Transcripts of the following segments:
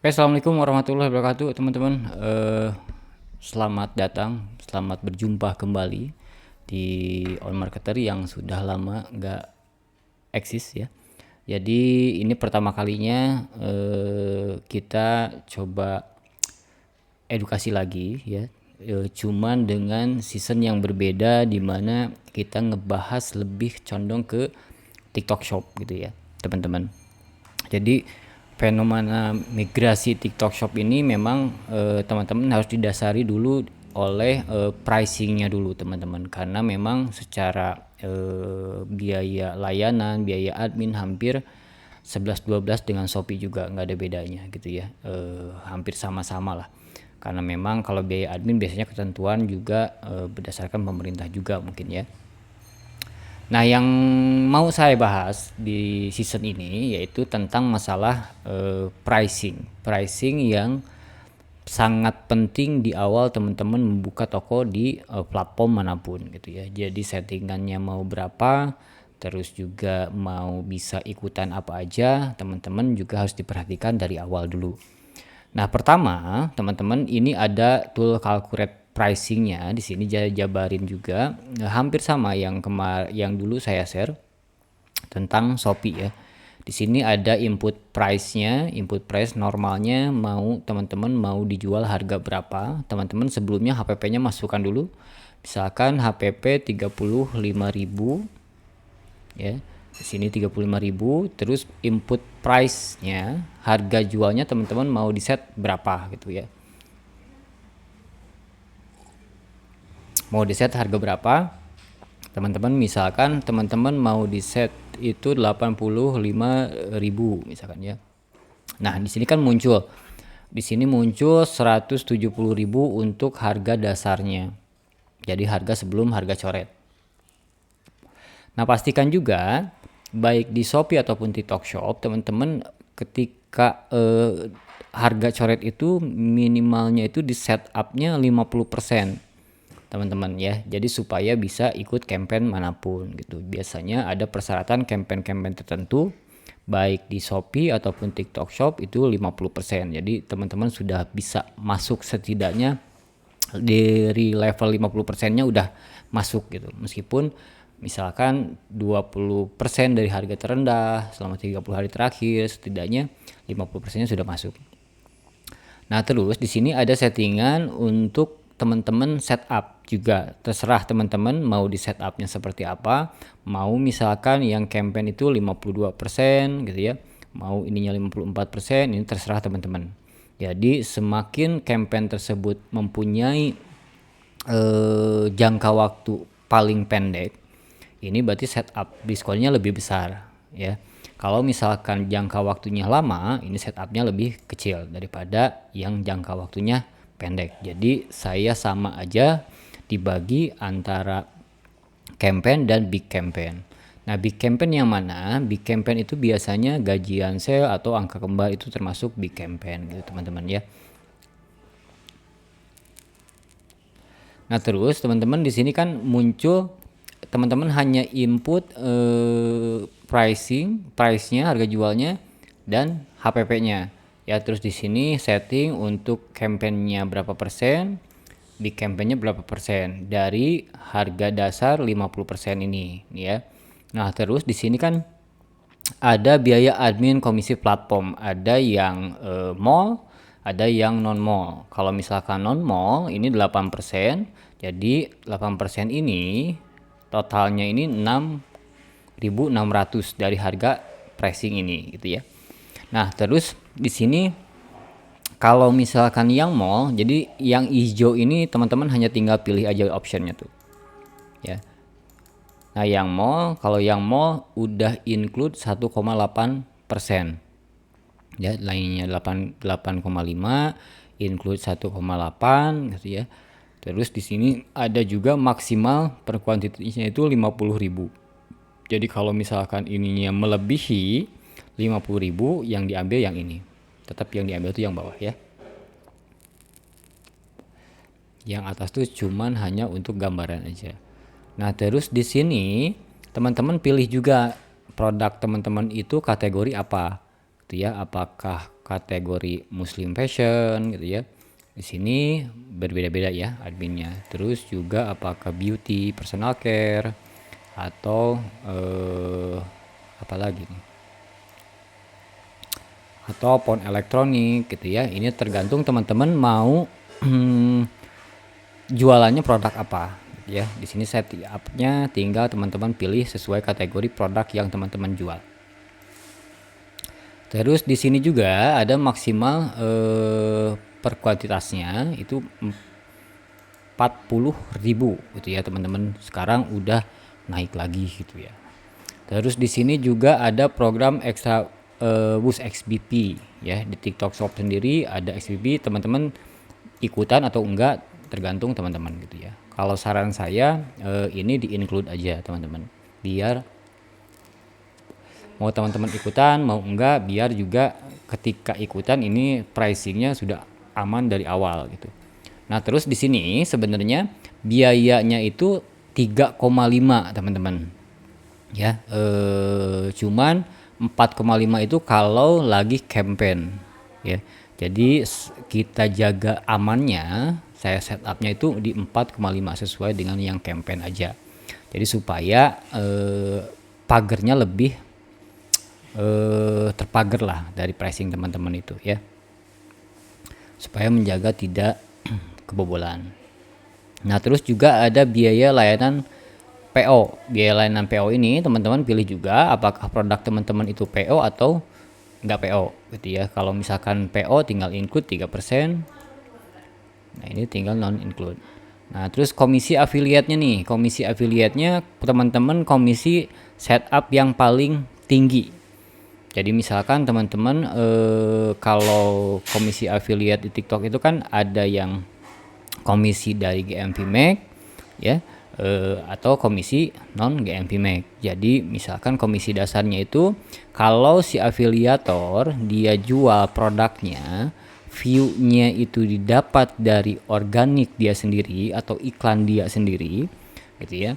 Oke, assalamualaikum warahmatullahi wabarakatuh, teman-teman. Selamat datang, selamat berjumpa kembali di On Marketer yang sudah lama nggak eksis ya. Jadi ini pertama kalinya kita coba edukasi lagi ya. Cuman dengan season yang berbeda, di mana kita ngebahas lebih condong ke TikTok Shop gitu ya, teman-teman. Jadi fenomena migrasi TikTok Shop ini memang teman-teman harus didasari dulu oleh pricingnya dulu, teman-teman, karena memang secara biaya layanan, biaya admin hampir 11-12 dengan Shopee juga nggak ada bedanya gitu ya, hampir sama-sama lah, karena memang kalau biaya admin biasanya ketentuan juga berdasarkan pemerintah juga mungkin ya. Nah, yang mau saya bahas di season ini yaitu tentang masalah pricing yang sangat penting di awal teman-teman membuka toko di platform manapun gitu ya. Jadi settingannya mau berapa, terus juga mau bisa ikutan apa aja, teman-teman juga harus diperhatikan dari awal dulu. Nah, pertama, teman-teman, ini ada tool calculate pricingnya di sini jabarin juga, hampir sama yang dulu saya share tentang Shopee ya. Di sini ada input price-nya, input price normalnya mau teman-teman mau dijual harga berapa. Teman-teman sebelumnya HPP-nya masukkan dulu. Misalkan HPP 35.000 ya. Di sini 35.000, terus input price-nya, harga jualnya teman-teman mau di set berapa gitu ya. Mau di set harga berapa? Teman-teman misalkan teman-teman mau di set itu 85.000 misalkan ya. Nah, di sini kan muncul 170.000 untuk harga dasarnya. Jadi harga sebelum harga coret. Nah, pastikan juga baik di Shopee ataupun TikTok Shop, teman-teman, ketika harga coret itu minimalnya itu di setupnya 50%, teman-teman ya. Jadi supaya bisa ikut campaign manapun gitu. Biasanya ada persyaratan campaign-campaign tertentu baik di Shopee ataupun TikTok Shop itu 50%. Jadi teman-teman sudah bisa masuk setidaknya dari level 50%-nya udah masuk gitu. Meskipun misalkan 20% dari harga terendah selama 30 hari terakhir, setidaknya 50%-nya sudah masuk. Nah, terus di sini ada settingan untuk teman-teman setup juga. Terserah teman-teman mau di setupnya seperti apa. Mau misalkan yang campaign itu 52% gitu ya. Mau ininya 54%, ini terserah teman-teman. Jadi semakin campaign tersebut mempunyai jangka waktu paling pendek, ini berarti setup diskonnya lebih besar ya. Kalau misalkan jangka waktunya lama, ini setupnya lebih kecil daripada yang jangka waktunya pendek. Jadi saya sama aja dibagi antara campaign dan big campaign. Nah, big campaign yang mana? Big campaign itu biasanya gajian sale atau angka kembar itu termasuk big campaign gitu, teman-teman ya. Nah, terus teman-teman di sini kan muncul, teman-teman hanya input price-nya, harga jualnya dan HPP-nya. Ya, terus di sini setting untuk campaign-nya berapa persen, di campaign-nya berapa persen dari harga dasar 50% ini ya. Nah, terus di sini kan ada biaya admin komisi platform, ada yang mall, ada yang non mall. Kalau misalkan non mall ini 8%, jadi 8% ini totalnya ini 6.600 dari harga pricing ini gitu ya. Nah, terus di sini kalau misalkan yang mall, jadi yang hijau ini teman-teman hanya tinggal pilih aja optionnya tuh ya. Nah, yang mall, kalau yang mall udah include 1,8% ya, lainnya 8,5 include 1,8 gitu ya. Terus di sini ada juga maksimal per kuantitinya itu 50.000. Jadi kalau misalkan ininya melebihi 50.000, yang diambil yang ini. Tetap yang diambil itu yang bawah ya. Yang atas tuh cuman hanya untuk gambaran aja. Nah, terus di sini teman-teman pilih juga produk teman-teman itu kategori apa gitu ya, apakah kategori muslim fashion gitu ya. Di sini berbeda-beda ya adminnya. Terus juga apakah beauty, personal care, atau apa lagi nih? Atau phone elektronik gitu ya. Ini tergantung teman-teman mau jualannya produk apa ya. Di sini setupnya tinggal teman-teman pilih sesuai kategori produk yang teman-teman jual. Terus di sini juga ada maksimal per kuantitasnya itu 40.000 gitu ya teman-teman. Sekarang udah naik lagi gitu ya. Terus di sini juga ada program extra boost XBP ya. Di TikTok Shop sendiri ada XBP, teman-teman ikutan atau enggak tergantung teman-teman gitu ya. Kalau saran saya ini di-include aja teman-teman. Biar mau teman-teman ikutan mau enggak, biar juga ketika ikutan ini pricingnya sudah aman dari awal gitu. Nah terus di sini sebenarnya biayanya itu 3,5 teman-teman ya, cuman 4,5 itu kalau lagi campaign ya. Jadi kita jaga amannya, saya setupnya itu di 4,5 sesuai dengan yang campaign aja. Jadi supaya pagernya lebih terpagar lah dari pricing teman-teman itu ya, supaya menjaga tidak kebobolan. Nah terus juga ada biaya layanan PO. Biaya layanan PO ini teman-teman pilih juga apakah produk teman-teman itu PO atau enggak PO gitu ya. Kalau misalkan PO tinggal include 3%. Nah ini tinggal non include. Nah terus komisi affiliate-nya nih. Komisi affiliate-nya teman-teman komisi setup yang paling tinggi. Jadi misalkan teman-teman kalau komisi affiliate di TikTok itu kan ada yang komisi dari GMV Make ya, atau komisi non GMV Make. Jadi misalkan komisi dasarnya itu kalau si afiliator dia jual produknya, view-nya itu didapat dari organik dia sendiri atau iklan dia sendiri gitu ya.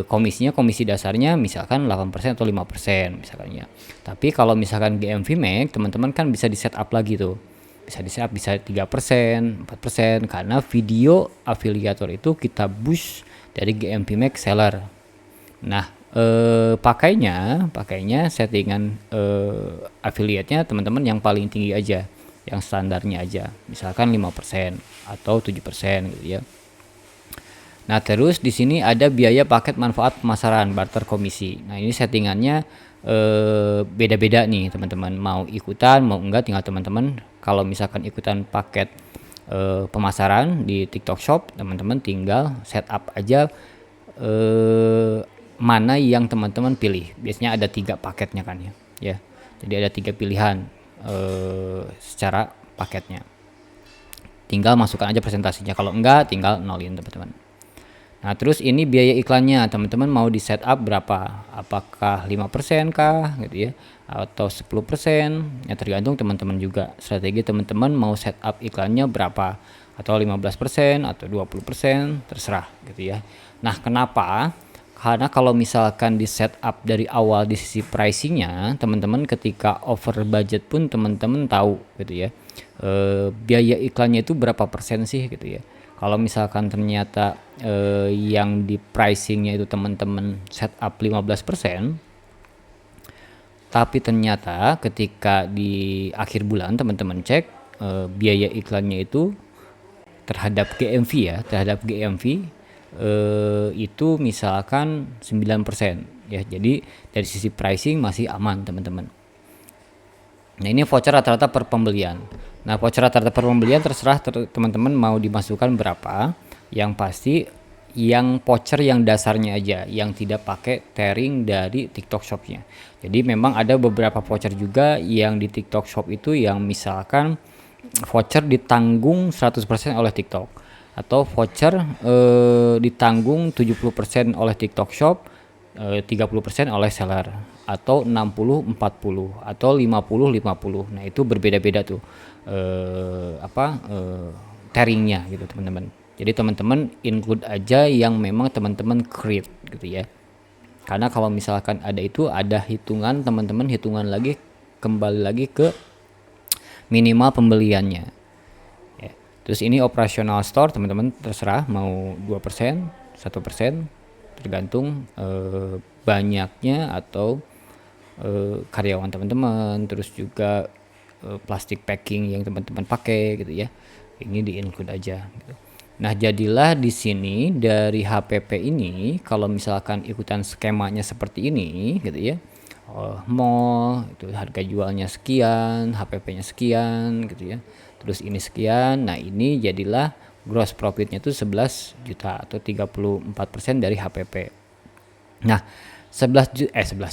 Komisinya komisi dasarnya misalkan 8% atau 5% misalkan ya. Tapi kalau misalkan GMV Make teman-teman kan bisa di setup lagi tuh. Bisa di setup bisa 3%, 4% karena video afiliator itu kita boost dari GMV Make seller. Nah, pakainya settingan affiliate-nya teman-teman yang paling tinggi aja, yang standarnya aja. Misalkan 5% atau 7% gitu ya. Nah, terus di sini ada biaya paket manfaat pemasaran barter komisi. Nah, ini settingannya beda-beda nih, teman-teman. Mau ikutan, mau enggak tinggal teman-teman. Kalau misalkan ikutan paket pemasaran di TikTok Shop, teman-teman tinggal setup aja mana yang teman-teman pilih. Biasanya ada 3 paketnya kan ya. Ya. Jadi ada 3 pilihan secara paketnya. Tinggal masukkan aja presentasinya. Kalau enggak, tinggal nolin teman-teman. Nah terus ini biaya iklannya teman-teman mau di setup berapa, apakah 5% kah gitu ya atau 10%, ya tergantung teman-teman juga strategi teman-teman mau setup iklannya berapa, atau 15% atau 20% terserah gitu ya. Nah kenapa, karena kalau misalkan di setup dari awal di sisi pricingnya teman-teman ketika over budget pun teman-teman tahu gitu ya, biaya iklannya itu berapa persen sih gitu ya. Kalau misalkan ternyata yang di pricingnya itu teman-teman setup 15%, tapi ternyata ketika di akhir bulan teman-teman cek biaya iklannya itu terhadap GMV ya, terhadap GMV itu misalkan 9% ya. Jadi dari sisi pricing masih aman teman-teman. Nah ini voucher rata-rata per pembelian. Nah voucher rata-rata per pembelian terserah teman-teman mau dimasukkan berapa. Yang pasti yang voucher yang dasarnya aja, yang tidak pakai tearing dari TikTok Shop-nya. Jadi memang ada beberapa voucher juga yang di TikTok Shop itu yang misalkan voucher ditanggung 100% oleh TikTok, atau voucher ditanggung 70% oleh TikTok Shop, 30% oleh seller, atau 60-40 atau 50-50. Nah itu berbeda-beda tuh tearingnya gitu teman-teman. Jadi teman-teman include aja yang memang teman-teman create gitu ya. Karena kalau misalkan ada itu ada hitungan teman-teman, hitungan lagi kembali lagi ke minimal pembeliannya ya. Terus ini operasional store, teman-teman terserah mau 2%, 1%, tergantung banyaknya atau karyawan teman-teman, terus juga plastik packing yang teman-teman pakai gitu ya. Ini di include aja gitu. Nah, jadilah di sini dari HPP ini kalau misalkan ikutan skemanya seperti ini gitu ya. Mall itu harga jualnya sekian, HPP-nya sekian gitu ya. Terus ini sekian. Nah, ini jadilah gross profitnya itu 11 juta atau 34% dari HPP. Nah, 11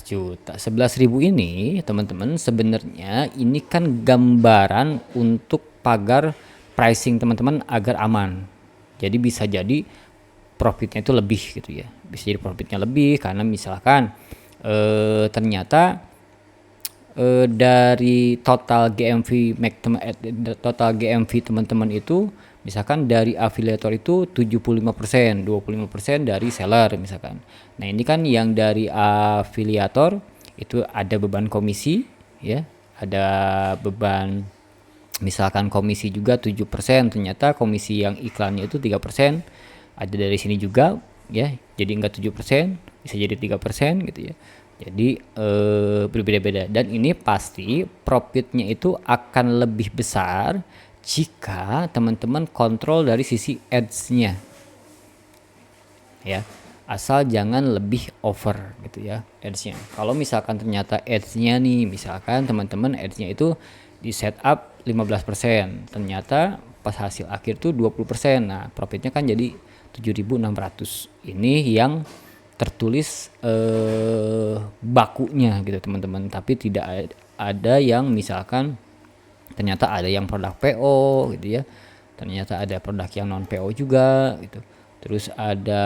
juta, 11.000 ini teman-teman sebenarnya ini kan gambaran untuk pagar pricing teman-teman agar aman. Jadi bisa jadi profitnya itu lebih gitu ya. Bisa jadi profitnya lebih karena misalkan ternyata dari total GMV total GMV teman-teman itu misalkan dari afiliator itu 75%, 25% dari seller misalkan. Nah, ini kan yang dari afiliator itu ada beban komisi ya, ada beban misalkan komisi juga 7%, ternyata komisi yang iklannya itu 3%, ada dari sini juga ya. Jadi enggak 7%, bisa jadi 3% gitu ya. Jadi berbeda-beda dan ini pasti profitnya itu akan lebih besar jika teman-teman kontrol dari sisi ads-nya ya, asal jangan lebih over gitu ya ads-nya. Kalau misalkan ternyata ads-nya nih, misalkan teman-teman ads-nya itu di setup 15%, ternyata pas hasil akhir tuh 20%, nah profitnya kan jadi 7.600. Ini yang tertulis bakunya gitu teman-teman, tapi tidak ada yang misalkan ternyata ada yang produk PO gitu ya, ternyata ada produk yang non PO juga gitu, terus ada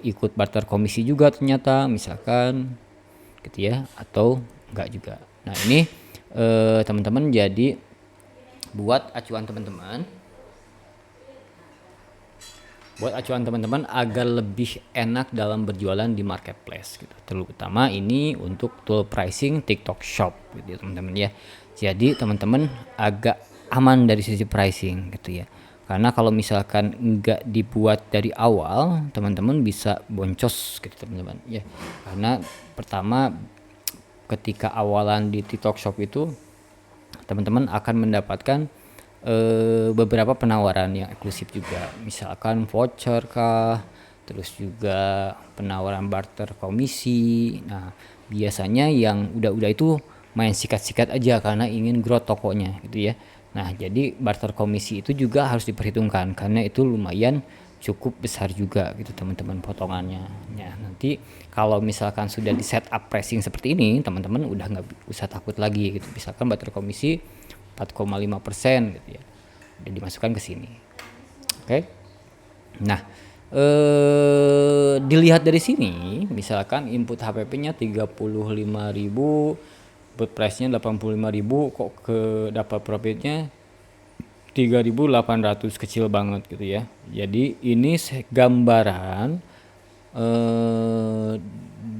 ikut barter komisi juga ternyata misalkan gitu ya, atau enggak juga. Nah, ini teman-teman jadi buat acuan teman-teman agar lebih enak dalam berjualan di marketplace gitu. Terutama ini untuk tool pricing TikTok Shop gitu ya teman-teman ya. Jadi teman-teman agak aman dari sisi pricing gitu ya. Karena kalau misalkan enggak dibuat dari awal, teman-teman bisa boncos gitu teman-teman ya. Karena pertama ketika awalan di TikTok Shop itu teman-teman akan mendapatkan beberapa penawaran yang eksklusif juga, misalkan voucher kah, terus juga penawaran barter komisi. Nah, biasanya yang udah itu main sikat-sikat aja karena ingin growth tokonya gitu ya. Nah, jadi barter komisi itu juga harus diperhitungkan karena itu lumayan cukup besar juga gitu teman-teman potongannya. Ya, nanti kalau misalkan sudah di setup pricing seperti ini, teman-teman udah nggak usah takut lagi gitu. Misalkan barter komisi 4,5% gitu ya, dan dimasukkan ke sini. Oke. Nah, dilihat dari sini, misalkan input HPP-nya 35.000, bid price-nya 85.000, kok ke dapat profitnya 3.800, kecil banget gitu ya. Jadi ini gambaran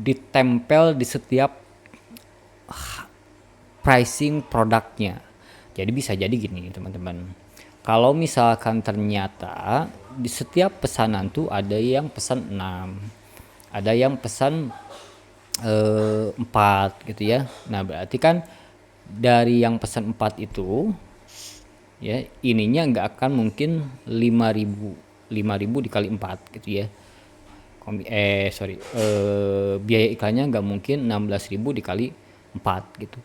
ditempel di setiap pricing produknya. Jadi bisa jadi gini teman-teman, kalau misalkan ternyata di setiap pesanan tuh ada yang pesan 6, ada yang pesan 4 gitu ya. Nah, berarti kan dari yang pesan 4 itu ya ininya nggak akan mungkin 5.000 dikali 4 gitu ya. Biaya iklannya nggak mungkin 16.000 dikali 4 gitu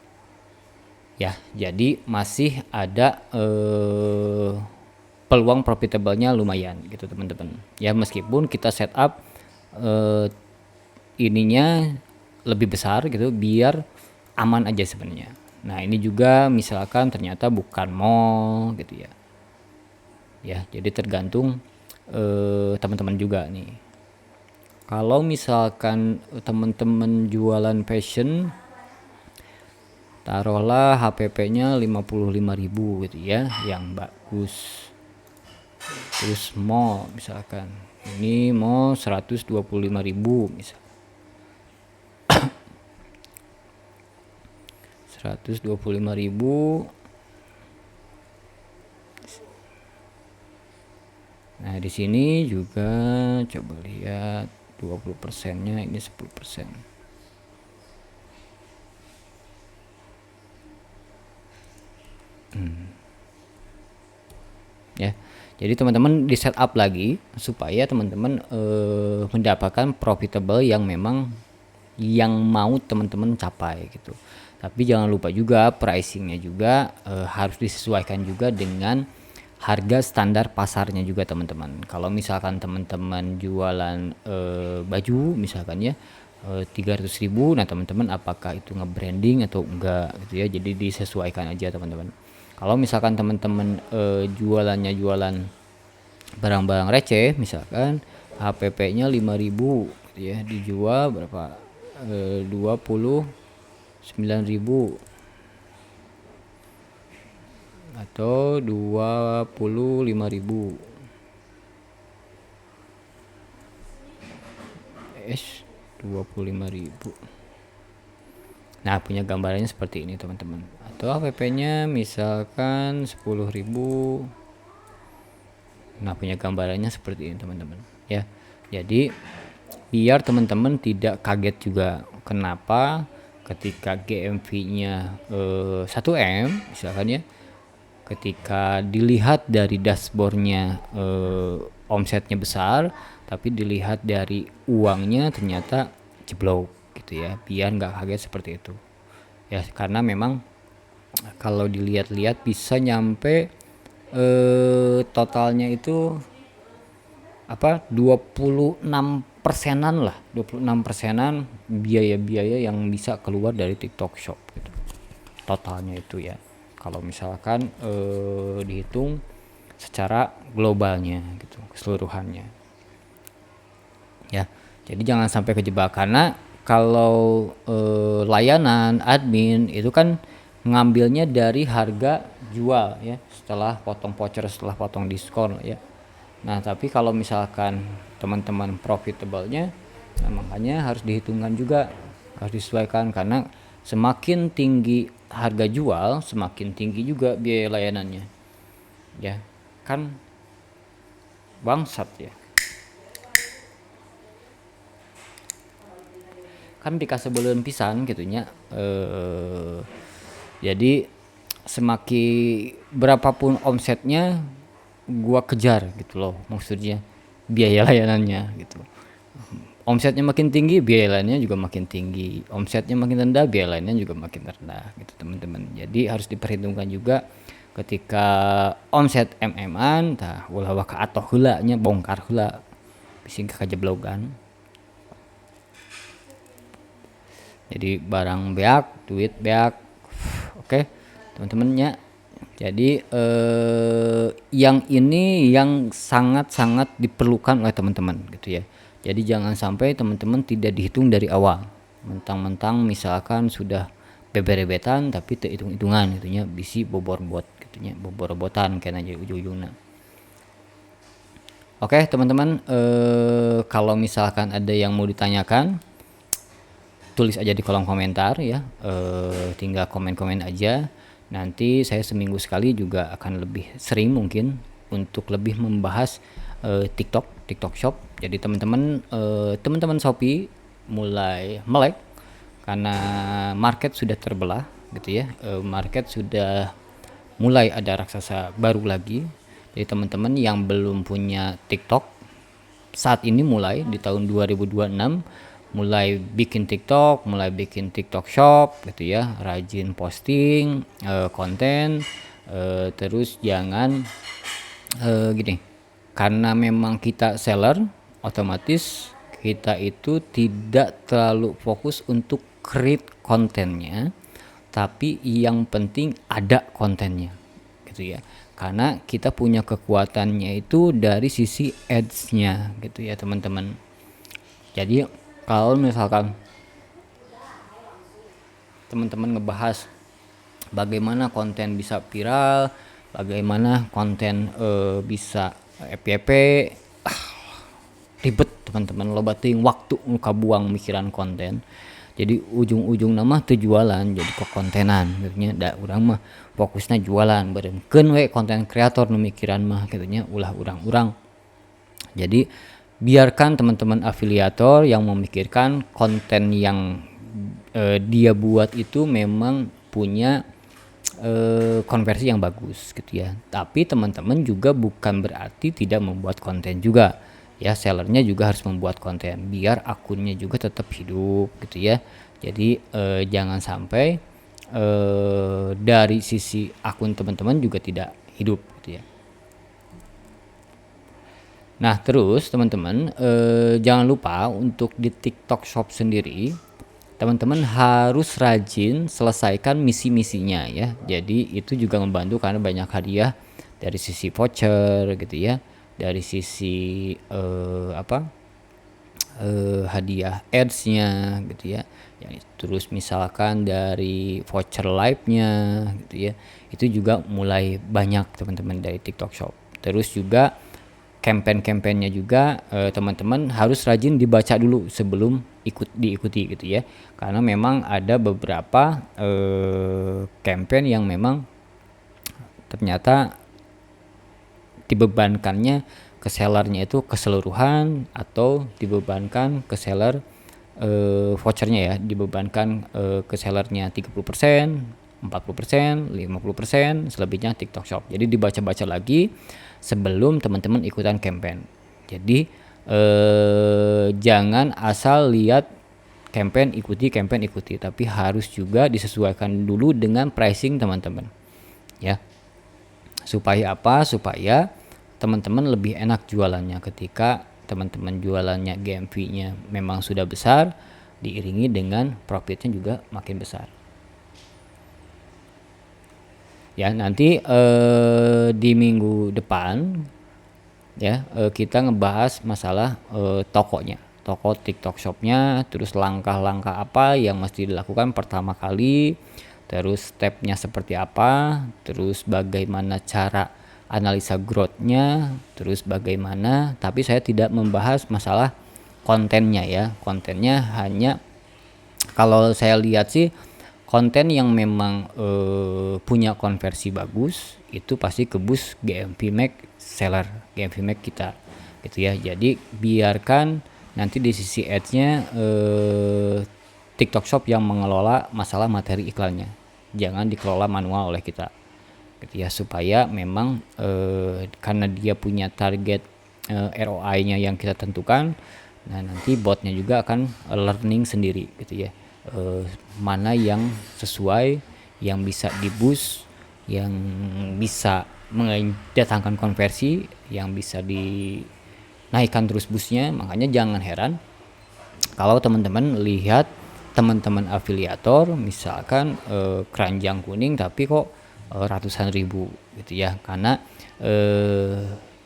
ya. Jadi masih ada peluang profitable-nya lumayan gitu teman-teman ya, meskipun kita setup ininya lebih besar gitu biar aman aja sebenarnya. Nah, ini juga misalkan ternyata bukan mall gitu ya. Ya, jadi tergantung teman-teman juga nih. Kalau misalkan teman-teman jualan fashion, taruhlah HPP-nya 55.000 gitu ya, yang bagus. Terus mall misalkan, ini mall 125.000 misal. 125.000 Nah, di sini juga coba lihat 20%-nya ini 10%. Ya. Jadi teman-teman di setup lagi supaya teman-teman mendapatkan profitable yang memang yang mau teman-teman capai gitu. Tapi jangan lupa juga pricingnya juga harus disesuaikan juga dengan harga standar pasarnya juga teman-teman. Kalau misalkan teman-teman jualan baju misalkan ya 300.000, nah teman-teman apakah itu nge-branding atau enggak gitu ya. Jadi disesuaikan aja teman-teman. Kalau misalkan teman-teman jualannya jualan barang-barang receh misalkan HPP-nya 5.000 gitu ya, dijual berapa 29.000 atau 25.000 25.000. Nah, punya gambarannya seperti ini teman-teman. Atau HPP-nya misalkan 10.000. Nah, punya gambarannya seperti ini teman-teman ya. Jadi biar teman-teman tidak kaget juga kenapa ketika GMV-nya 1M misalkan ya, ketika dilihat dari dashboardnya omsetnya besar tapi dilihat dari uangnya ternyata jeblok gitu ya. Biar nggak kaget seperti itu ya, karena memang kalau dilihat-lihat bisa nyampe totalnya itu 26%-an lah, 26%-an biaya-biaya yang bisa keluar dari TikTok Shop gitu. Totalnya itu ya. Kalau misalkan dihitung secara globalnya gitu, keseluruhannya. Ya. Jadi jangan sampai kejebak karena kalau layanan admin itu kan ngambilnya dari harga jual ya, setelah potong voucher, setelah potong diskon ya. Nah, tapi kalau misalkan teman-teman profitable-nya, nah makanya harus dihitungkan juga, harus disesuaikan karena semakin tinggi harga jual, semakin tinggi juga biaya layanannya. Ya, kan bangsat ya. Kan dikasih belum pisan gitunya. Jadi semakin berapapun omsetnya gua kejar gitu loh, maksudnya biaya layanannya gitu. Omsetnya makin tinggi, biaya lainnya juga makin tinggi. Omsetnya makin rendah, biaya lainnya juga makin rendah gitu teman-teman. Jadi harus diperhitungkan juga ketika omset MM-an, tah ulah waka atoh heula nya bongkar heula bising kajeblogan. Jadi barang beak, duit beak. Oke, teman-temannya. Jadi yang ini yang sangat-sangat diperlukan oleh teman-teman gitu ya. Jadi jangan sampai teman-teman tidak dihitung dari awal. Mentang-mentang misalkan sudah beberebetan tapi teu hitung-hitungan gitu nya, bisi bobor-bot gitu nya, bobor-botan kena jadi ujung-ujungna. Oke, teman-teman, kalau misalkan ada yang mau ditanyakan tulis aja di kolom komentar ya, tinggal komen-komen aja. Nanti saya seminggu sekali juga akan lebih sering mungkin untuk lebih membahas TikTok Shop. Jadi teman-teman Shopee mulai melek karena market sudah terbelah gitu ya. Market sudah mulai ada raksasa baru lagi. Jadi teman-teman yang belum punya TikTok saat ini mulai di tahun 2026 mulai bikin TikTok, mulai bikin TikTok Shop gitu ya, rajin posting konten, terus jangan gini, karena memang kita seller, otomatis kita itu tidak terlalu fokus untuk create kontennya, tapi yang penting ada kontennya gitu ya, karena kita punya kekuatannya itu dari sisi ads-nya gitu ya teman-teman. Jadi kalau misalkan teman-teman ngebahas bagaimana konten bisa viral, bagaimana konten bisa FYP, ribet teman-teman, loba teuing waktu muka buang mikiran konten. Jadi ujung-ujung nama teu jualan, jadi kontenan gitu nya. Da urang mah fokusna jualan, barengkeun we konten kreator nu mikiran mah gitu nya, ulah urang-urang. Jadi biarkan teman-teman afiliator yang memikirkan konten yang dia buat itu memang punya konversi yang bagus gitu ya. Tapi teman-teman juga bukan berarti tidak membuat konten juga. Ya, sellernya juga harus membuat konten biar akunnya juga tetap hidup gitu ya. Jadi jangan sampai dari sisi akun teman-teman juga tidak hidup gitu ya. Nah, terus teman-teman jangan lupa untuk di TikTok Shop sendiri teman-teman harus rajin selesaikan misi-misinya ya. Jadi itu juga membantu karena banyak hadiah dari sisi voucher gitu ya, dari sisi hadiah ads-nya gitu ya. Terus misalkan dari voucher live-nya gitu ya. Itu juga mulai banyak teman-teman dari TikTok Shop. Terus juga campaign-campaignnya juga teman-teman harus rajin dibaca dulu sebelum diikuti gitu ya, karena memang ada beberapa campaign yang memang ternyata dibebankannya ke sellernya itu keseluruhan atau dibebankan ke seller vouchernya ya, dibebankan ke sellernya 30%, 40%, 50%, selebihnya TikTok Shop. Jadi dibaca-baca lagi sebelum teman-teman ikutan campaign. Jadi jangan asal lihat campaign ikuti, tapi harus juga disesuaikan dulu dengan pricing teman-teman. Ya. Supaya apa? Supaya teman-teman lebih enak jualannya ketika teman-teman jualannya GMV-nya memang sudah besar, diiringi dengan profitnya juga makin besar. Ya, nanti di minggu depan ya kita ngebahas masalah tokonya, toko TikTok Shop-nya, terus langkah-langkah apa yang mesti dilakukan pertama kali, terus stepnya seperti apa, terus bagaimana cara analisa growth-nya, terus bagaimana, tapi saya tidak membahas masalah kontennya ya. Kontennya hanya kalau saya lihat sih konten yang memang punya konversi bagus itu pasti kebus GMV Max seller, GMV Max kita gitu ya. Jadi biarkan nanti di sisi ads-nya TikTok Shop yang mengelola masalah materi iklannya, jangan dikelola manual oleh kita gitu ya, supaya memang karena dia punya target ROI-nya yang kita tentukan, nah nanti botnya juga akan learning sendiri gitu ya, mana yang sesuai, yang bisa di boost, yang bisa mendatangkan konversi, yang bisa dinaikkan terus boostnya. Makanya jangan heran kalau teman-teman lihat teman-teman afiliator misalkan keranjang kuning tapi kok ratusan ribu gitu ya, karena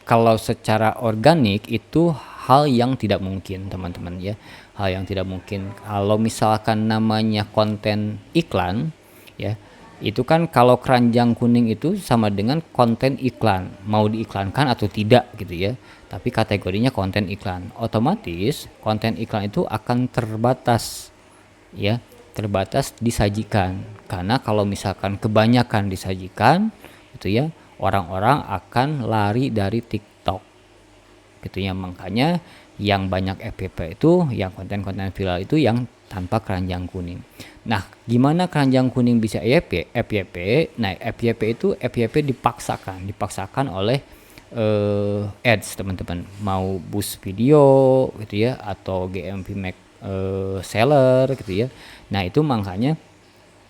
kalau secara organik itu hal yang tidak mungkin teman-teman ya, hal yang tidak mungkin. Kalau misalkan namanya konten iklan ya, itu kan kalau keranjang kuning itu sama dengan konten iklan, mau diiklankan atau tidak gitu ya, tapi kategorinya konten iklan, otomatis konten iklan itu akan terbatas ya, terbatas disajikan. Karena kalau misalkan kebanyakan disajikan gitu ya, orang-orang akan lari dari TikTok gitu ya. Makanya yang banyak FYP itu, yang konten-konten viral itu yang tanpa keranjang kuning. Nah, gimana keranjang kuning bisa FYP? Nah, FYP itu FYP dipaksakan oleh ads teman-teman, mau boost video gitu ya, atau GMV Max seller gitu ya. Nah, itu makanya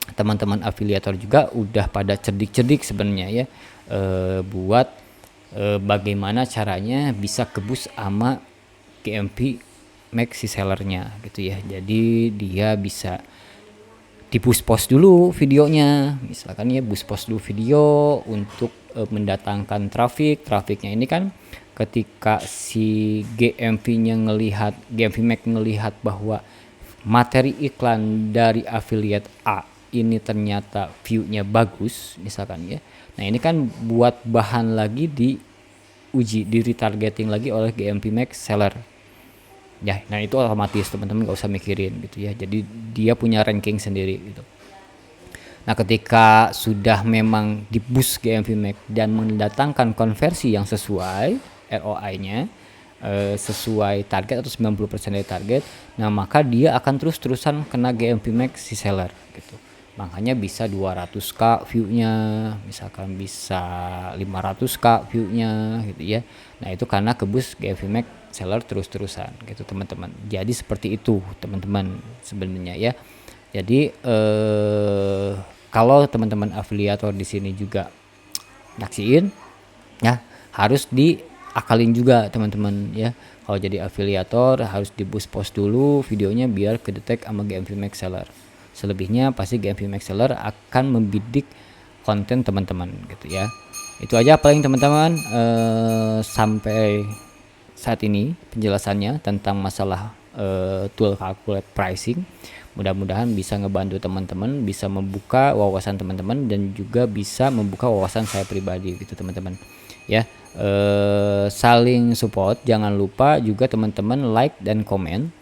teman-teman afiliator juga udah pada cerdik-cerdik sebenarnya ya, buat bagaimana caranya bisa kebus sama GMV Max si sellernya gitu ya. Jadi dia bisa di boost post dulu videonya, misalkan ya boost post dulu video untuk mendatangkan trafiknya ini kan ketika si GMV-nya GMV Max ngelihat bahwa materi iklan dari affiliate A ini ternyata view-nya bagus misalkan ya. Nah, ini kan buat bahan lagi di retargeting lagi oleh GMV Max seller Ya, nah itu otomatis teman-teman nggak usah mikirin gitu ya. Jadi dia punya ranking sendiri gitu. Nah, ketika sudah memang di-boost GMV Max dan mendatangkan konversi yang sesuai ROI-nya, sesuai target atau 90% dari target, nah maka dia akan terus-terusan kena GMV Max si seller gitu. Makanya bisa 200k view-nya, misalkan bisa 500k view-nya gitu ya. Nah, itu karena ke-boost GMV Max seller terus-terusan gitu teman-teman. Jadi seperti itu teman-teman sebenarnya ya. Jadi kalau teman-teman afiliator di sini juga nyaksiin ya, harus diakalin juga teman-teman ya. Kalau jadi afiliator harus di boost post dulu videonya biar kedetek sama GMV Max Seller. Selebihnya pasti GMV Max Seller akan membidik konten teman-teman gitu ya. Itu aja paling teman-teman, sampai saat ini penjelasannya tentang masalah tool calculate pricing. Mudah-mudahan bisa ngebantu teman-teman, bisa membuka wawasan teman-teman dan juga bisa membuka wawasan saya pribadi gitu teman-teman ya. Saling support, jangan lupa juga teman-teman like dan komen,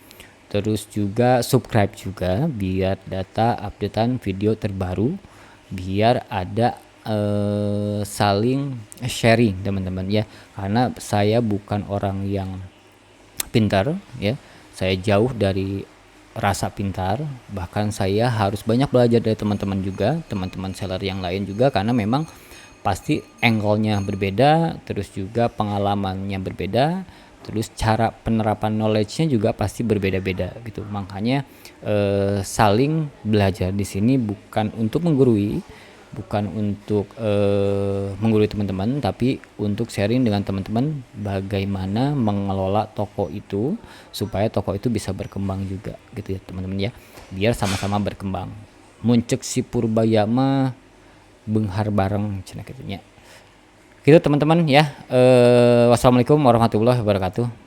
terus juga subscribe juga biar data updatean video terbaru, biar ada saling sharing teman-teman ya. Karena saya bukan orang yang pintar ya, saya jauh dari rasa pintar, bahkan saya harus banyak belajar dari teman-teman juga, teman-teman seller yang lain juga, karena memang pasti angle-nya berbeda, terus juga pengalamannya berbeda, terus cara penerapan knowledge-nya juga pasti berbeda-beda gitu. Makanya saling belajar di sini bukan untuk menggurui, bukan untuk menggurui teman-teman, tapi untuk sharing dengan teman-teman bagaimana mengelola toko itu supaya toko itu bisa berkembang juga gitu ya teman-teman ya, biar sama-sama berkembang. Muncul si Purbaya mah benghar bareng cenah gitu nya. Gitu teman-teman ya. Wassalamualaikum warahmatullahi wabarakatuh.